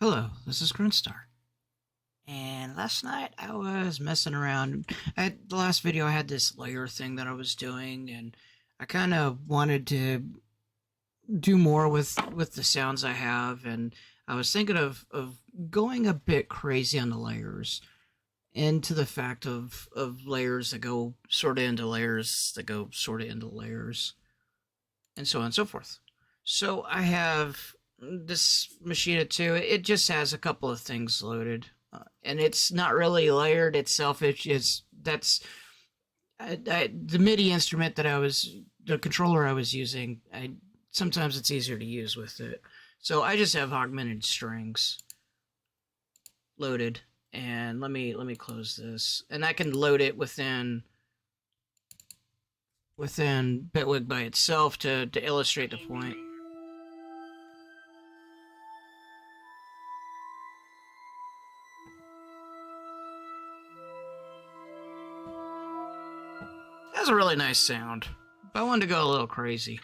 Hello, this is Grunstar. And last night I was messing around. The last video I had this layer thing that I was doing, and I kind of wanted to do more with the sounds I have, and I was thinking of going a bit crazy on the layers, into the fact of layers that go sort of into layers that go sort of into layers, and so on and so forth. So I have this Machina 2. It just has a couple of things loaded, and it's not really layered itself. It's just the MIDI instrument that the controller I was using. Sometimes it's easier to use with it, so I just have augmented strings loaded. And let me close this, and I can load it within Bitwig by itself to illustrate the point. It has a really nice sound, but I wanted to go a little crazy.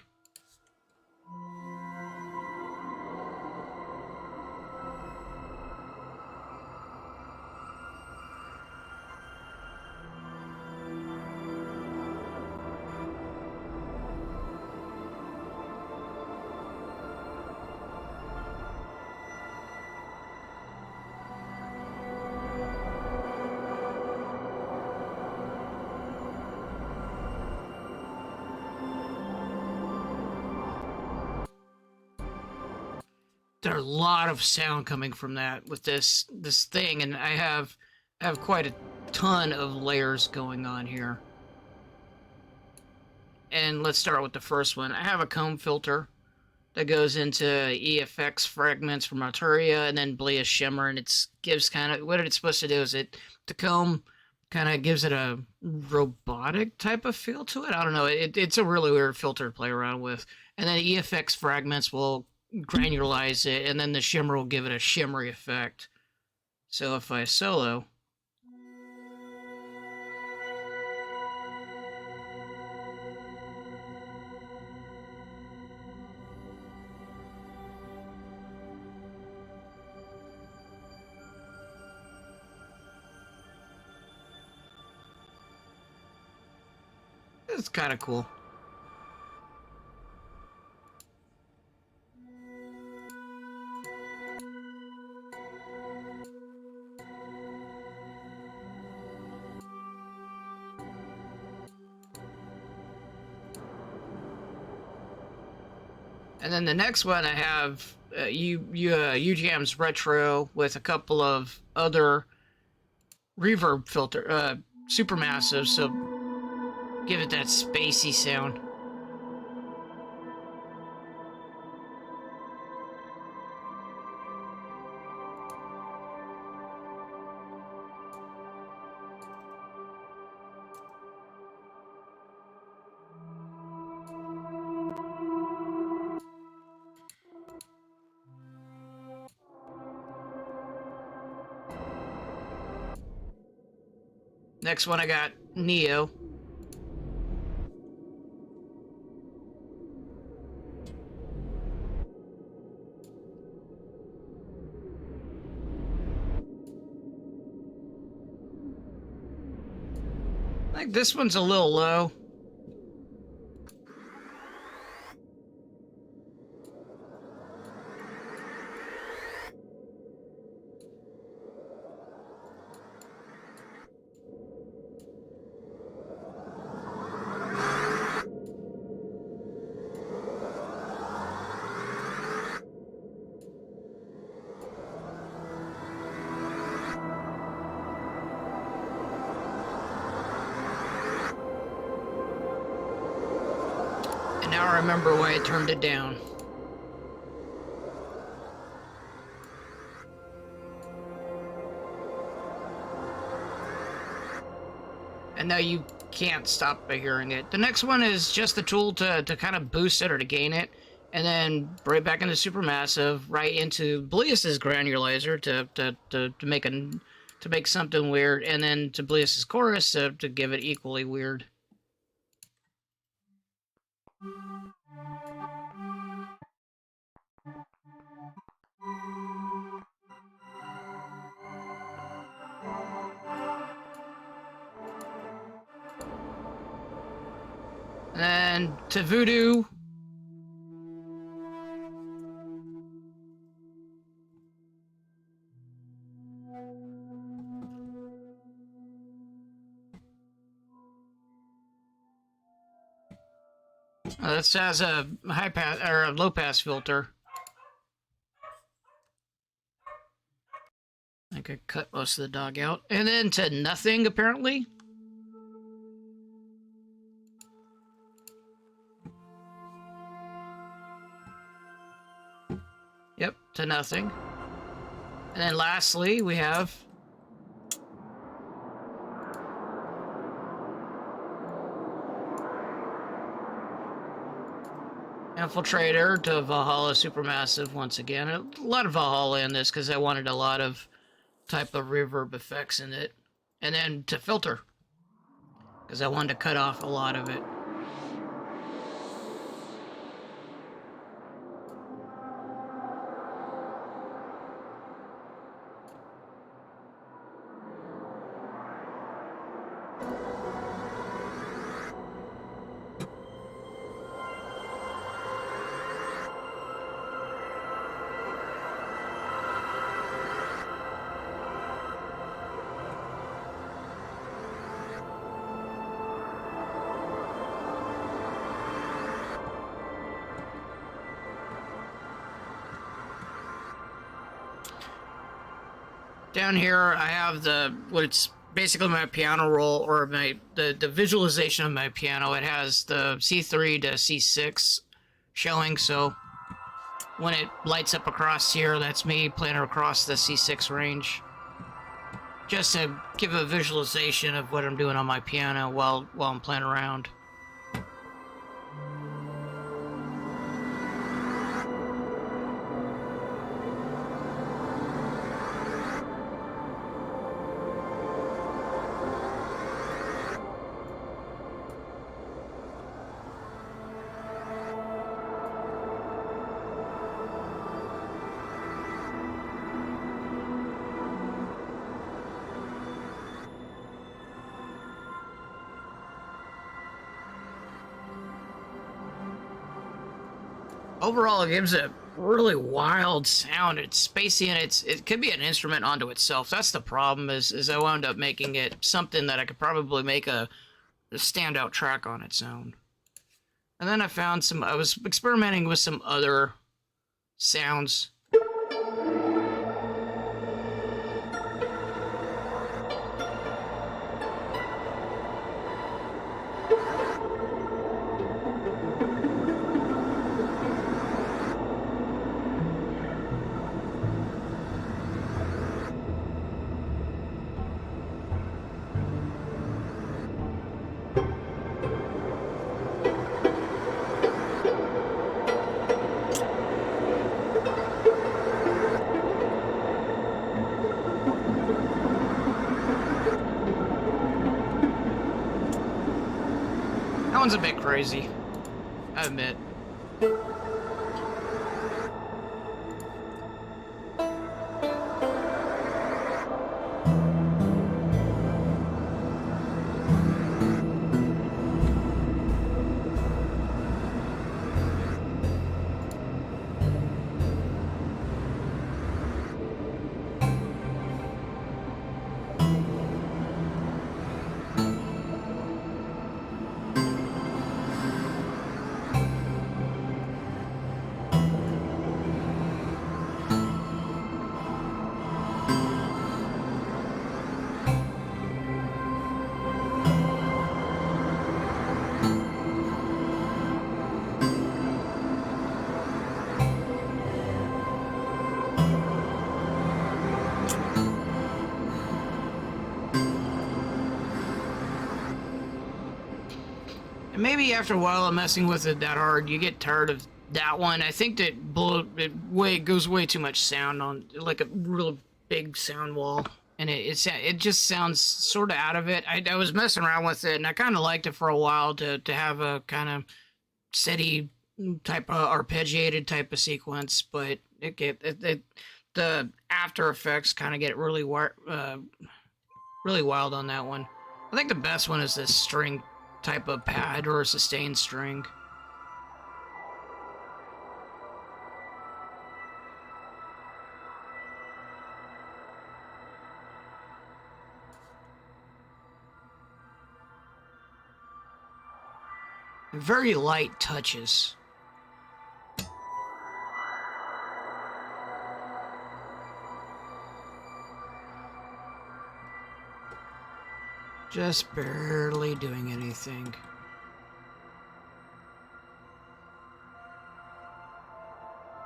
There's a lot of sound coming from that with this thing, and I have quite a ton of layers going on here. And let's start with the first one. I have a comb filter that goes into EFX fragments from Arturia, and then Blia Shimmer, and it gives kind of what it's supposed to do is the comb kind of gives it a robotic type of feel to it. I don't know. It's a really weird filter to play around with. And then EFX fragments will granularize it, and then the shimmer will give it a shimmery effect. So if I solo, it's kind of cool. And then the next one I have UJAM's Retro with a couple of other reverb filter supermassive, so give it that spacey sound. Next one I got Neo. Like this one's a little low. And now I remember why I turned it down. And now you can't stop by hearing it. The next one is just the tool to kind of boost it or to gain it, and then right back into Supermassive, right into Blius's Granulizer to make something weird, and then to Blius's Chorus to give it equally weird. And then to Voodoo. This has a high pass or a low pass filter. I could cut most of the dog out. And then to Nothing, apparently. Yep, to Nothing. And then lastly, we have Infiltrator to Valhalla Supermassive once again. A lot of Valhalla in this because I wanted a lot of type of reverb effects in it. And then to Filter because I wanted to cut off a lot of it. Down here, I have what's basically my piano roll, or the visualization of my piano. It has the C3 to C6 showing, so when it lights up across here, that's me playing across the C6 range. Just to give a visualization of what I'm doing on my piano while I'm playing around. Overall, it gives a really wild sound. It's spacey and it could be an instrument onto itself. That's the problem is I wound up making it something that I could probably make a standout track on its own. And then I was experimenting with some other sounds. That one's a bit crazy, I admit. Maybe after a while of messing with it that hard, you get tired of that one. I think that it goes way too much sound on like a real big sound wall, and it just sounds sort of out of it. I was messing around with it, and I kind of liked it for a while to have a kind of steady type of arpeggiated type of sequence, but the after effects kind of get really wild on that one. I think the best one is this string type of pad or a sustain string. Very light touches. Just barely doing anything.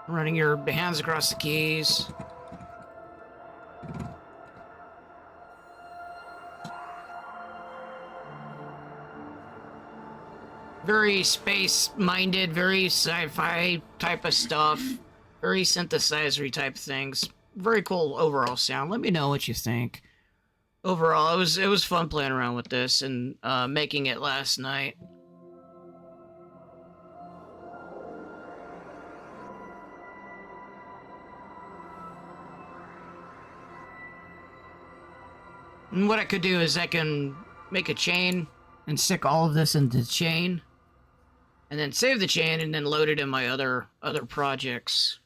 Running your hands across the keys. Very space-minded, very sci-fi type of stuff. Very synthesizer-y type things. Very cool overall sound. Let me know what you think. Overall, it was fun playing around with this and making it last night. And what I could do is I can make a chain and stick all of this into the chain, and then save the chain and then load it in my other projects.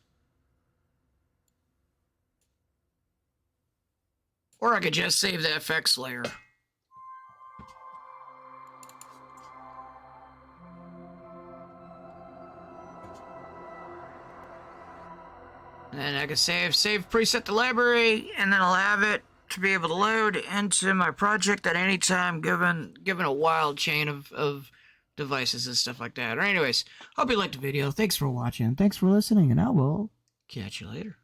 Or I could just save the FX layer. And then I can save preset to library, and then I'll have it to be able to load into my project at any time, given a wild chain of devices and stuff like that. Or anyways, hope you liked the video. Thanks for watching. Thanks for listening, and I will catch you later.